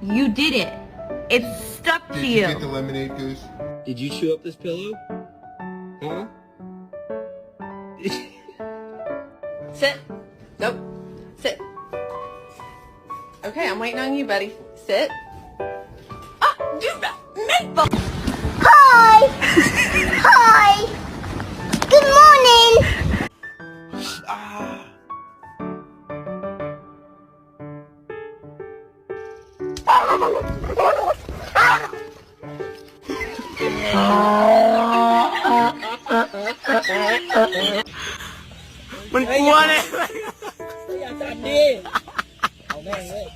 You did it. It's stuck to you. Did you get the lemonade, Goose? Did you chew up this pillow? Huh? Sit. Nope. Sit. Okay, I'm waiting on you, buddy. Sit. Ah, you maple. Hi! Hi! Good morning! Mình cua đây. Bây giờ đi.เอาแม่งเลย